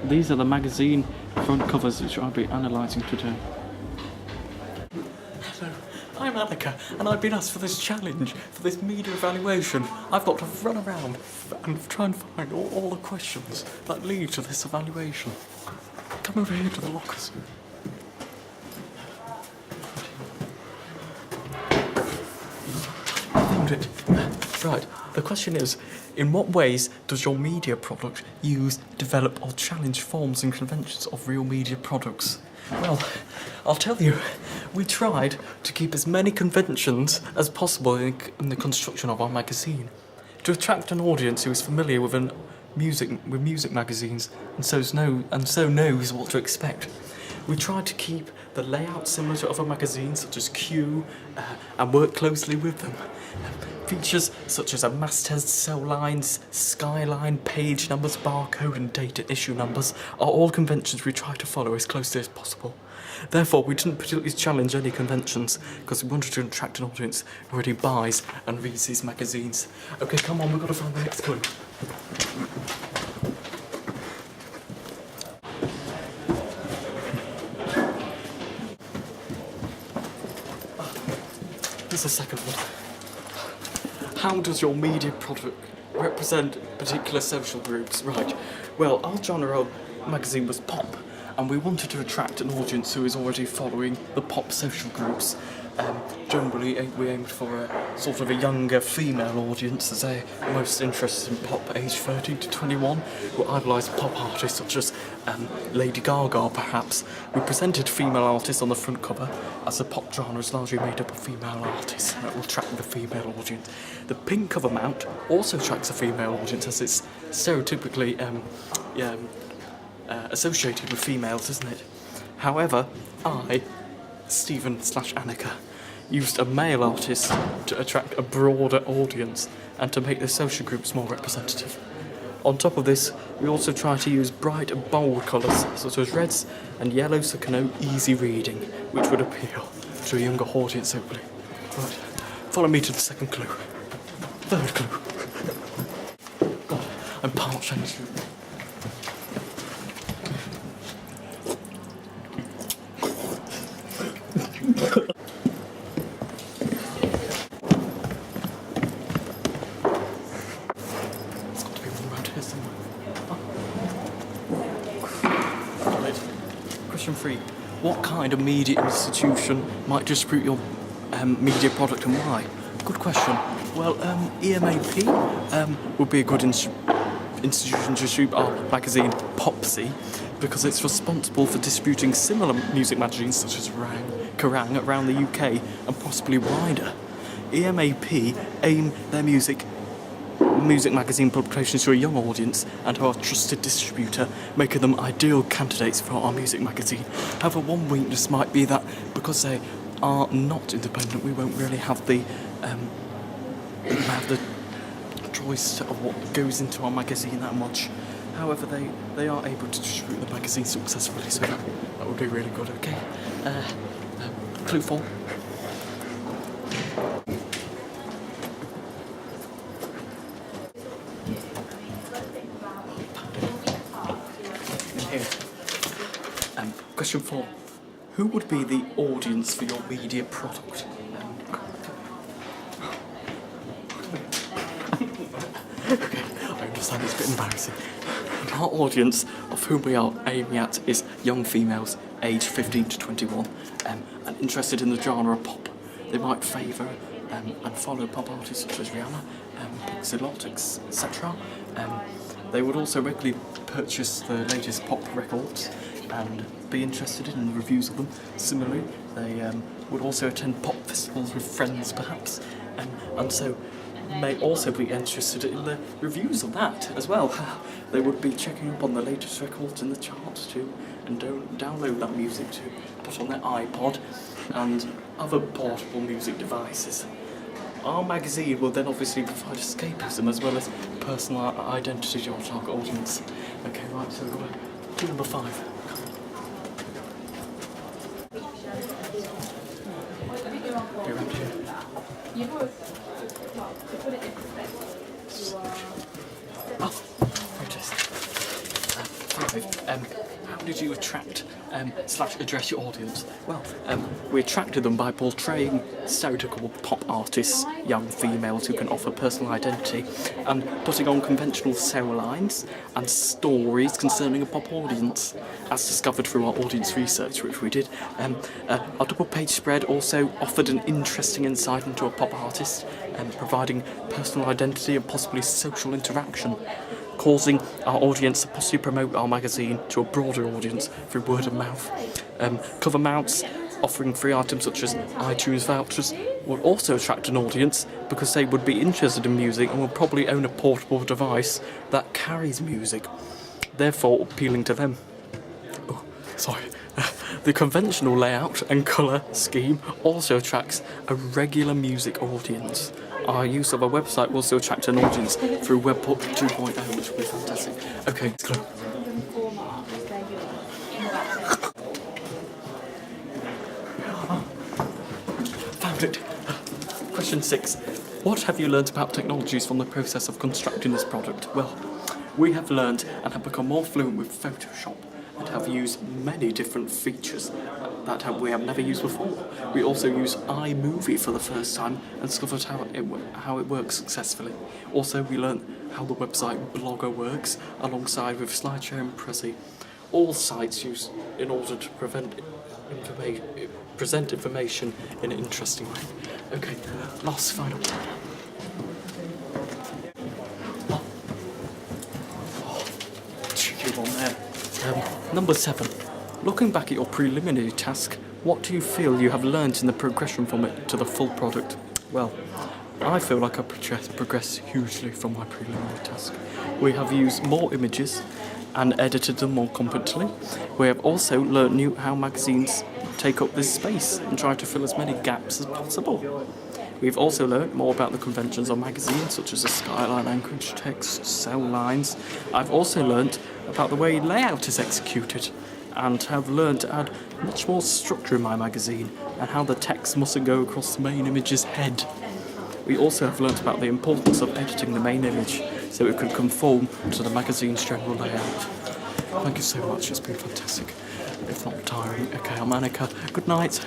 These are the magazine front covers which I'll be analysing today. Hello, I'm Anneka, and I've been asked for this challenge, for this media evaluation. I've got to run around and try and find all the questions that lead to this evaluation. Come over here to the lockers. Found it. Right, the question is, in what ways does your media product use, develop or challenge forms and conventions of real media products? Well, I'll tell you, we tried to keep as many conventions as possible in the construction of our magazine, to attract an audience who is familiar with music magazines and so knows what to expect. We tried to keep the layout similar to other magazines such as Q and work closely with them. Features such as a masthead, cell lines, skyline, page numbers, barcode and data issue numbers are all conventions we try to follow as closely as possible. Therefore, we didn't particularly challenge any conventions because we wanted to attract an audience who already buys and reads these magazines. Okay, come on, we've got to find the next clue. Here's the second one. How does your media product represent particular social groups? Right, well, our genre magazine was pop, and we wanted to attract an audience who is already following the pop social groups. Generally, we aimed for a sort of a younger female audience, as they're most interested in pop, aged 13 to 21, who idolise pop artists such as Lady Gaga, perhaps. We presented female artists on the front cover, as the pop genre is largely made up of female artists, and it will attract the female audience. The pink cover mount also attracts a female audience, as it's stereotypically associated with females, isn't it? However, I, Stephen/Anneka, used a male artist to attract a broader audience and to make the social groups more representative. On top of this, we also try to use bright and bold colours such as reds and yellows to connote easy reading, which would appeal to a younger audience hopefully. Right, follow me to the second clue. Third clue. God, I'm parched. Question 3. What kind of media institution might distribute your media product and why? Good question. Well, EMAP would be a good institution to distribute our magazine Popsy, because it's responsible for distributing similar music magazines such as Kerrang around the UK and possibly wider. EMAP aim their music magazine publications to a young audience and are a trusted distributor, making them ideal candidates for our music magazine. However, one weakness might be that because they are not independent, we won't really have the choice of what goes into our magazine that much. However, they are able to distribute the magazine successfully, so that would be really good. Okay. Clue 4. Question 4. Who would be the audience for your media product? Okay, I understand it's a bit embarrassing. Our audience, of whom we are aiming at, is young females aged 15 to 21 and interested in the genre of pop. They might favour and follow pop artists such as Rihanna, Pixelot, etc. They would also regularly purchase the latest pop records and be interested in the reviews of them. Similarly, they would also attend pop festivals with friends, perhaps, and so may also be interested in the reviews of that as well. They would be checking up on the latest records in the charts too, and download that music to put on their iPod and other portable music devices. Our magazine will then obviously provide escapism as well as personal identity to our target audience. Okay, right, so we've got clue number 5. Be around here. Oh, protest. 5. did you attract slash address your audience? Well, we attracted them by portraying stereotypical pop artists, young females who can offer personal identity, and putting on conventional cell lines and stories concerning a pop audience, as discovered through our audience research, which we did. Our double-page spread also offered an interesting insight into a pop artist, providing personal identity and possibly social interaction, causing our audience to possibly promote our magazine to a broader audience through word of mouth. Cover mounts offering free items such as iTunes vouchers would also attract an audience because they would be interested in music and would probably own a portable device that carries music, therefore appealing to them. Oh, sorry. The conventional layout and colour scheme also attracts a regular music audience. Our use of our website will also attract an audience through Webport 2.0, which will be fantastic. Okay, let's go. Found it. Question 6. What have you learnt about technologies from the process of constructing this product? Well, we have learnt and have become more fluent with Photoshop and have used many different features that we have never used before. We also use iMovie for the first time and discovered how it works successfully. Also, we learnt how the website Blogger works alongside with SlideShare and Prezi. All sites used in order to present information in an interesting way. Okay, last final. Cheeky one there. Number 7. Looking back at your preliminary task, what do you feel you have learnt in the progression from it to the full product? Well, I feel like I progressed hugely from my preliminary task. We have used more images and edited them more competently. We have also learnt how magazines take up this space and try to fill as many gaps as possible. We've also learnt more about the conventions on magazines, such as the skyline, anchorage, text, cell lines. I've also learnt about the way layout is executed, and have learned to add much more structure in my magazine and how the text mustn't go across the main image's head. We also have learnt about the importance of editing the main image so it could conform to the magazine's general layout. Thank you so much, it's been fantastic, if not tiring. Okay, I'm Anneka. Good night.